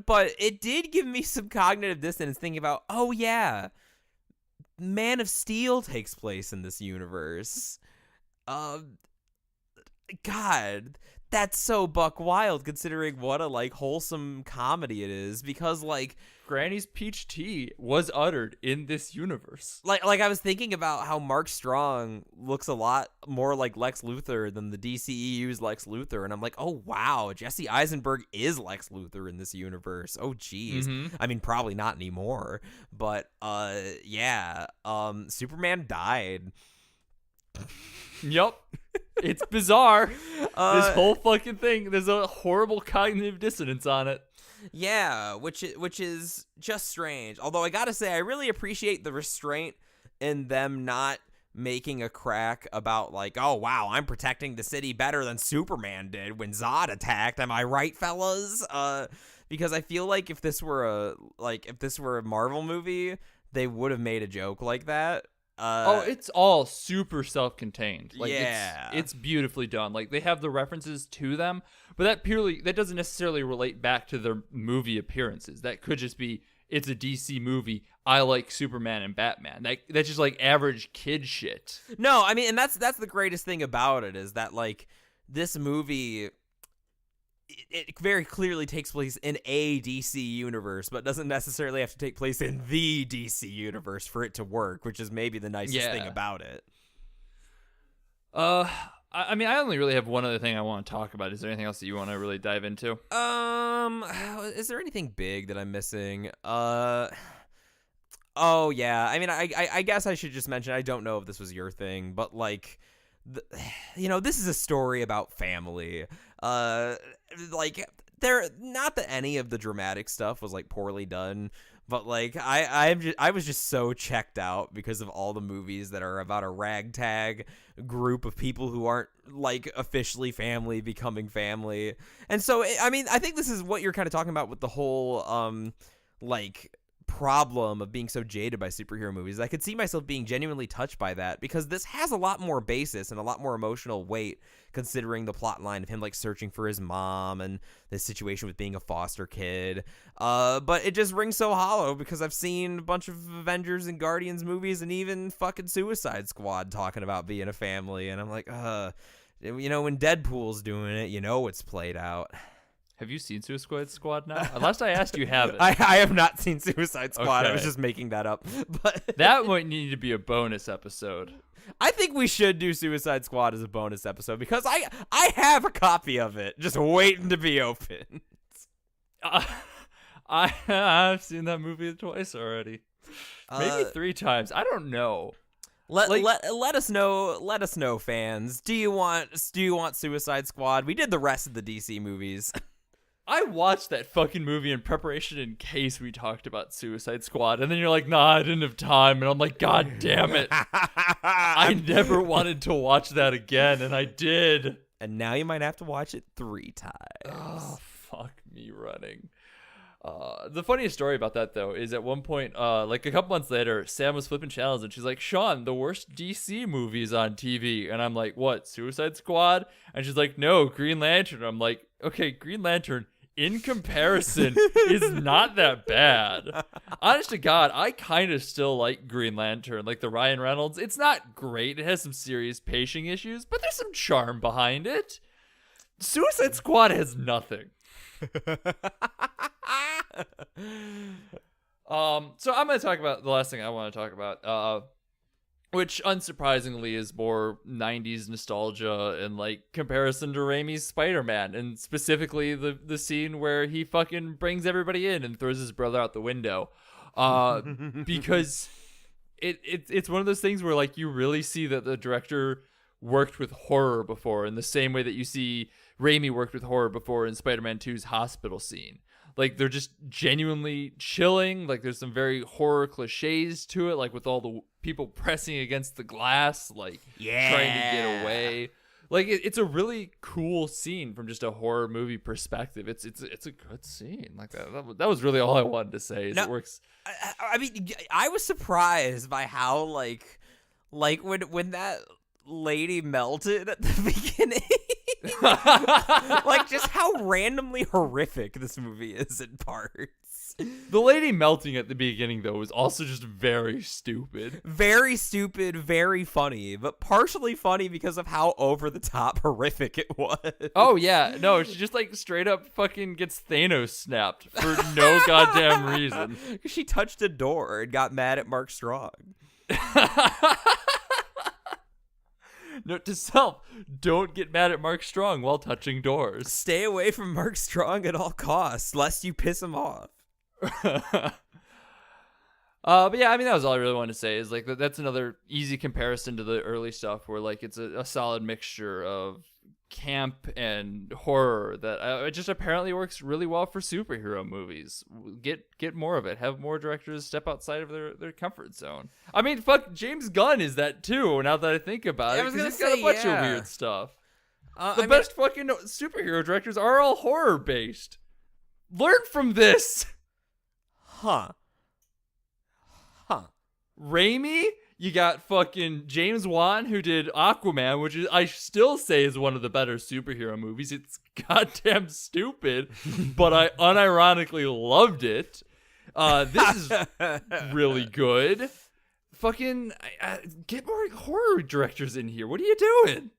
but it did give me some cognitive dissonance thinking about, oh yeah, Man of Steel takes place in this universe. God, that's so buck wild considering what a like wholesome comedy it is, because like Granny's peach tea was uttered in this universe. like I was thinking about how Mark Strong looks a lot more like Lex Luthor than the DCEU's Lex Luthor, and I'm like, oh wow, Jesse Eisenberg is Lex Luthor in this universe. Oh geez. I mean, probably not anymore, but yeah, Superman died. Yep. It's bizarre. This whole fucking thing, there's a horrible cognitive dissonance on it. Yeah, which is just strange. Although I gotta say, I really appreciate the restraint in them not making a crack about like, oh wow, I'm protecting the city better than Superman did when Zod attacked. Am I right, fellas? Because I feel like if this were a Marvel movie, they would have made a joke like that. It's all super self-contained. Like, yeah, it's beautifully done. Like, they have the references to them, but that doesn't necessarily relate back to their movie appearances. That could just be, it's a DC movie. I like Superman and Batman. That's just like average kid shit. No, I mean, and that's the greatest thing about it is that like this movie, it very clearly takes place in a DC universe, but doesn't necessarily have to take place in the DC universe for it to work, which is maybe the nicest thing about it. I mean, I only really have one other thing I want to talk about. Is there anything else that you want to really dive into? Is there anything big that I'm missing? Oh yeah, I mean, I guess I should just mention, I don't know if this was your thing, but like, this is a story about family. Like, not that any of the dramatic stuff was like poorly done, but like I was just so checked out because of all the movies that are about a ragtag group of people who aren't like officially family becoming family. And so I mean, I think this is what you're kind of talking about with the whole like problem of being so jaded by superhero movies. I could see myself being genuinely touched by that, because this has a lot more basis and a lot more emotional weight, considering the plot line of him like searching for his mom and this situation with being a foster kid. But it just rings so hollow because I've seen a bunch of Avengers and Guardians movies and even fucking Suicide Squad talking about being a family, and I'm like, when Deadpool's doing it, it's played out. Have you seen Suicide Squad now? Last I asked, you haven't. I have not seen Suicide Squad. Okay. I was just making that up. But that might need to be a bonus episode. I think we should do Suicide Squad as a bonus episode, because I have a copy of it just waiting to be opened. I've seen that movie twice already. Maybe 3 times. I don't know. Let us know. Let us know, fans. Do you want Suicide Squad? We did the rest of the DC movies. I watched that fucking movie in preparation in case we talked about Suicide Squad, and then you're like, nah, I didn't have time, and I'm like, god damn it. I never wanted to watch that again, and I did. And now you might have to watch it 3 times. Oh, fuck me running. The funniest story about that, though, is at one point, like a couple months later, Sam was flipping channels, and she's like, Sean, the worst DC movies on TV. And I'm like, what, Suicide Squad? And she's like, no, Green Lantern. I'm like, okay, Green Lantern, in comparison, is not that bad. Honest to God, I kind of still like Green Lantern, like the Ryan Reynolds. It's not great. It has some serious pacing issues, but there's some charm behind it. Suicide Squad has nothing. So I'm going to talk about the last thing I want to talk about, which unsurprisingly is more 90s nostalgia and like comparison to Raimi's Spider-Man, and specifically the scene where he fucking brings everybody in and throws his brother out the window, because it's one of those things where like you really see that the director worked with horror before in the same way that you see Raimi worked with horror before in Spider-Man 2's hospital scene. Like, they're just genuinely chilling. Like, there's some very horror cliches to it, like with all the people pressing against the glass, like trying to get away. Like it's a really cool scene from just a horror movie perspective. It's a good scene. Like that was really all I wanted to say. Is No, it works. I mean, I was surprised by how like when that lady melted at the beginning. Like just how randomly horrific this movie is in parts. The lady melting at the beginning though was also just very stupid. Very stupid, very funny, but partially funny because of how over the top horrific it was. Oh yeah, no, she just like straight up fucking gets Thanos snapped for no goddamn reason. She touched a door and got mad at Mark Strong. Note to self, don't get mad at Mark Strong while touching doors. Stay away from Mark Strong at all costs, lest you piss him off. But yeah, I mean, that was all I really wanted to say is like that's another easy comparison to the early stuff where like it's a solid mixture of camp and horror that it just apparently works really well for superhero movies. Get more of it. Have more directors step outside of their comfort zone. I mean, fuck, James Gunn is that too. Now that I think about it, because he's got a bunch of weird stuff. The best fucking superhero directors are all horror based. Learn from this. Huh. Raimi, you got fucking James Wan who did Aquaman, which is I still say is one of the better superhero movies. It's goddamn stupid, but I unironically loved it. This is really good. Fucking get more horror directors in here. What are you doing?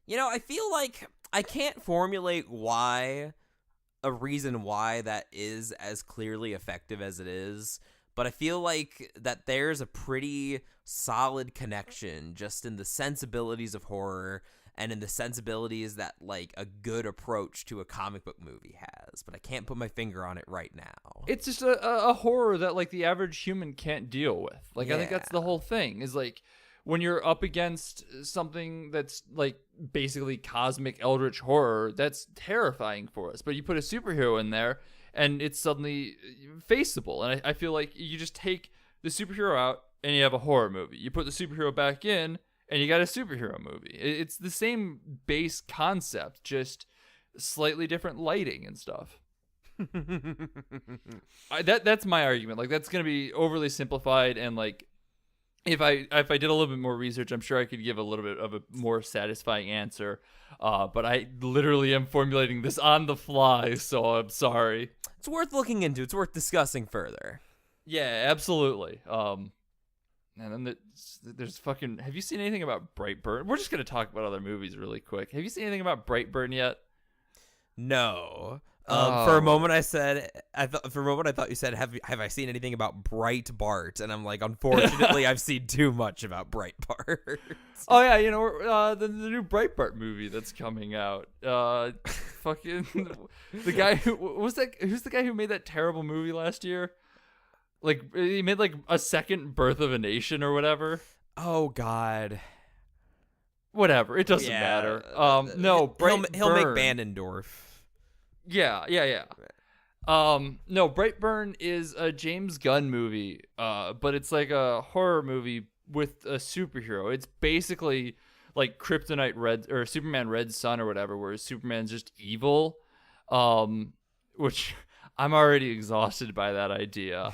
You know, I feel like I can't formulate a reason why that is as clearly effective as it is. But I feel like that there's a pretty solid connection just in the sensibilities of horror and in the sensibilities that like a good approach to a comic book movie has. But I can't put my finger on it right now. It's just a horror that like the average human can't deal with. Like I think that's the whole thing is like when you're up against something that's like basically cosmic eldritch horror, that's terrifying for us. But you put a superhero in there and it's suddenly faceable. And I feel like you just take the superhero out and you have a horror movie. You put the superhero back in and you got a superhero movie. It's the same base concept, just slightly different lighting and stuff. That's my argument. Like that's going to be overly simplified, and like if I did a little bit more research, I'm sure I could give a little bit of a more satisfying answer. But I literally am formulating this on the fly, so I'm sorry. It's worth looking into. It's worth discussing further. Yeah, absolutely. And then there's fucking. Have you seen anything about Brightburn? We're just gonna talk about other movies really quick. Have you seen anything about Brightburn yet? No. For a moment I thought you said, have I seen anything about Breitbart? And I'm like, unfortunately, I've seen too much about Breitbart. Oh yeah, you know the new Breitbart movie that's coming out. Fucking the guy who's the guy who made that terrible movie last year? Like he made like a second Birth of a Nation or whatever. Oh God. Whatever, it doesn't matter. No, he'll make Bandendorf. Yeah. No, Brightburn is a James Gunn movie, but it's like a horror movie with a superhero. It's basically like Kryptonite Red or Superman Red Sun or whatever, where Superman's just evil. Which I'm already exhausted by that idea.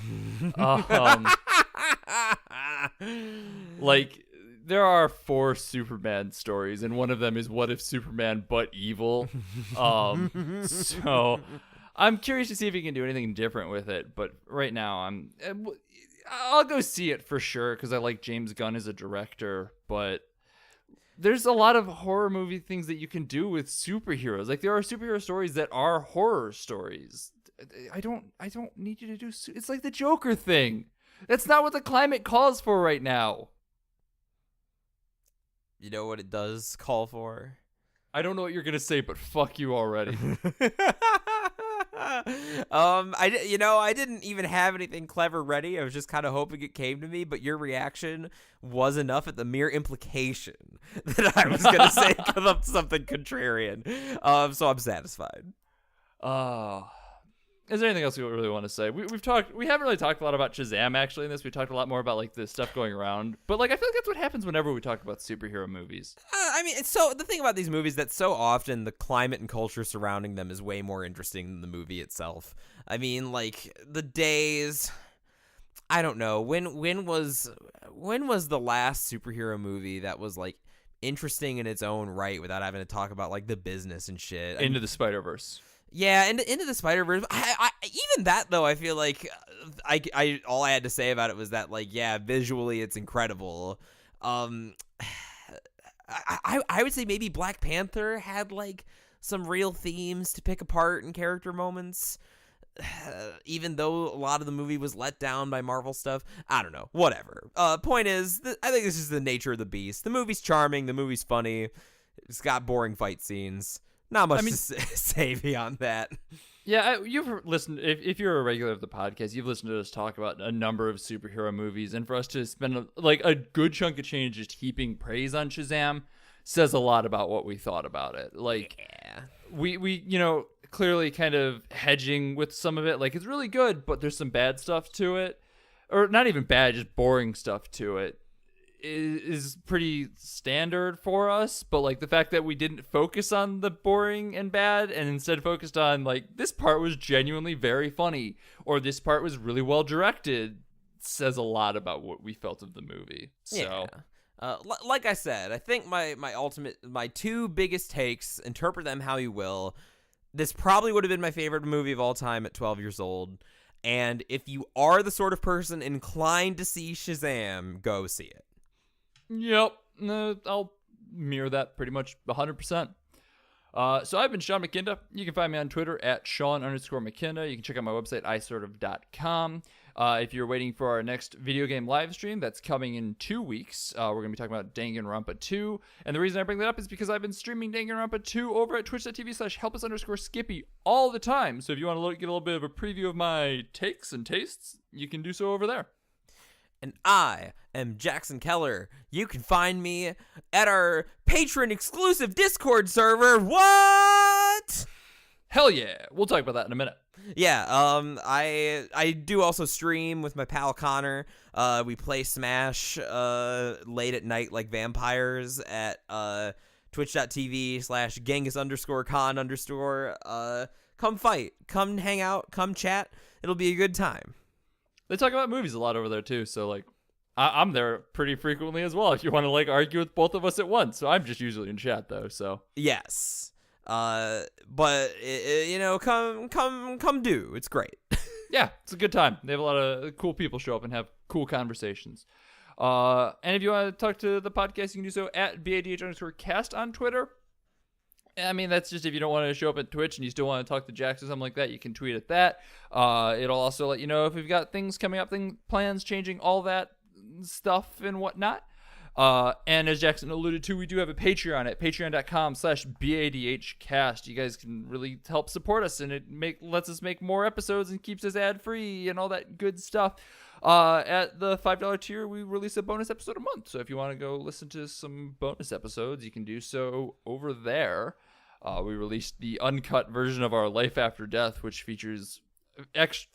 Like there are 4 Superman stories, and one of them is what if Superman but evil. So I'm curious to see if he can do anything different with it. But right now, I'll go see it for sure because I like James Gunn as a director. But there's a lot of horror movie things that you can do with superheroes. Like there are superhero stories that are horror stories. I don't need you to do. It's like the Joker thing. That's not what the climate calls for right now. You know what it does call for? I don't know what you're gonna say, but fuck you already. I didn't even have anything clever ready. I was just kind of hoping it came to me, but your reaction was enough at the mere implication that I was gonna say something contrarian. So I'm satisfied. is there anything else you really want to say? We haven't really talked a lot about Shazam actually in this. We talked a lot more about like the stuff going around, but like I feel like that's what happens whenever we talk about superhero movies. I mean, it's so the thing about these movies that so often the climate and culture surrounding them is way more interesting than the movie itself. I mean, like the days. I don't know when was the last superhero movie that was like interesting in its own right without having to talk about like the business and shit. Into the Spider-Verse. Yeah, into the Spider-Verse. I even that though, I feel like I all I had to say about it was that like yeah, visually it's incredible. I would say maybe Black Panther had like some real themes to pick apart and character moments. Even though a lot of the movie was let down by Marvel stuff. I don't know. Whatever. Point is, I think this is the nature of the beast. The movie's charming. The movie's funny. It's got boring fight scenes. Not much to say beyond that. Yeah, you've listened. If you're a regular of the podcast, you've listened to us talk about a number of superhero movies, and for us to spend a good chunk of change just heaping praise on Shazam says a lot about what we thought about it. Like, yeah. we clearly kind of hedging with some of it. Like, it's really good, but there's some bad stuff to it, or not even bad, just boring stuff to it. Is pretty standard for us, but like the fact that we didn't focus on the boring and bad and instead focused on like this part was genuinely very funny or this part was really well directed says a lot about what we felt of the movie. So like I said, I think my two biggest takes, interpret them how you will. This probably would have been my favorite movie of all time at 12 years old. And if you are the sort of person inclined to see Shazam, go see it. Yep, I'll mirror that pretty much 100%. So I've been Sean McKinda. You can find me on Twitter at Sean_McKinda. You can check out my website, isortof.com. If you're waiting for our next video game live stream, that's coming in 2 weeks. We're going to be talking about Danganronpa 2. And the reason I bring that up is because I've been streaming Danganronpa 2 over at twitch.tv/helpus_skippy all the time. So if you want to get a little bit of a preview of my takes and tastes, you can do so over there. And I am Jackson Keller. You can find me at our patron-exclusive Discord server. What? Hell yeah. We'll talk about that in a minute. Yeah, I do also stream with my pal Connor. We play Smash late at night like vampires at twitch.tv/Genghis_Khan_. Come fight. Come hang out. Come chat. It'll be a good time. They talk about movies a lot over there too, so like I'm there pretty frequently as well if you want to like argue with both of us at once. So I'm just usually in chat though, so. Yes. But come do. It's great. Yeah, it's a good time. They have a lot of cool people show up and have cool conversations. And if you want to talk to the podcast, you can do so at BADH_cast on Twitter. I mean, that's just if you don't want to show up at Twitch and you still want to talk to Jax or something like that, you can tweet at that. It'll also let you know if we've got things coming up, plans changing, all that stuff and whatnot. And as Jackson alluded to, we do have a Patreon at patreon.com/BADHcast. You guys can really help support us, and it lets us make more episodes and keeps us ad-free and all that good stuff. At the $5 tier, we release a bonus episode a month. So if you want to go listen to some bonus episodes, you can do so over there. We released the uncut version of our Life After Death, which features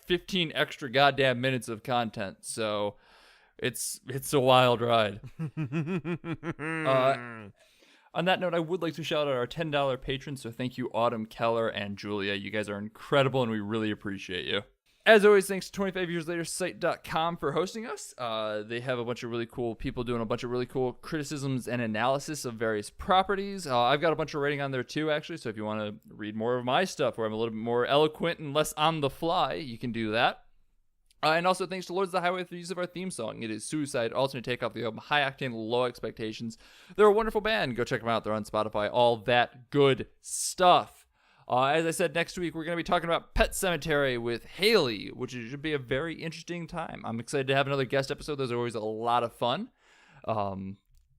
15 extra goddamn minutes of content. So it's a wild ride. On that note, I would like to shout out our $10 patrons. So thank you, Autumn, Keller, and Julia. You guys are incredible, and we really appreciate you. As always, thanks to 25 Years Later Site.com for hosting us. They have a bunch of really cool people doing a bunch of really cool criticisms and analysis of various properties. I've got a bunch of writing on there too, actually. So if you want to read more of my stuff where I'm a little bit more eloquent and less on the fly, you can do that. And also thanks to Lords of the Highway for the use of our theme song. It is Suicide, alternate take off the album High Octane, Low Expectations. They're a wonderful band. Go check them out. They're on Spotify. All that good stuff. As I said, next week we're going to be talking about Pet Sematary with Haley, which should be a very interesting time. I'm excited to have another guest episode. Those are always a lot of fun.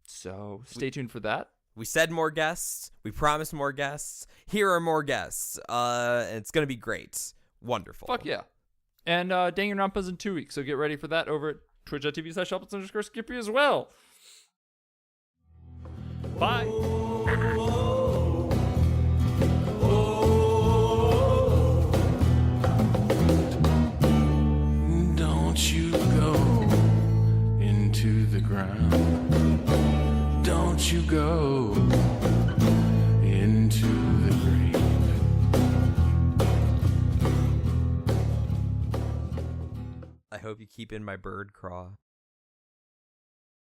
So stay tuned for that. We said more guests. We promised more guests. Here are more guests. And it's going to be great. Wonderful. Fuck yeah. And Danganronpa's in 2 weeks, so get ready for that over at twitch.tv/helpus_skippy as well. Bye. ground. Don't you go into the grave. I hope you keep in my bird craw.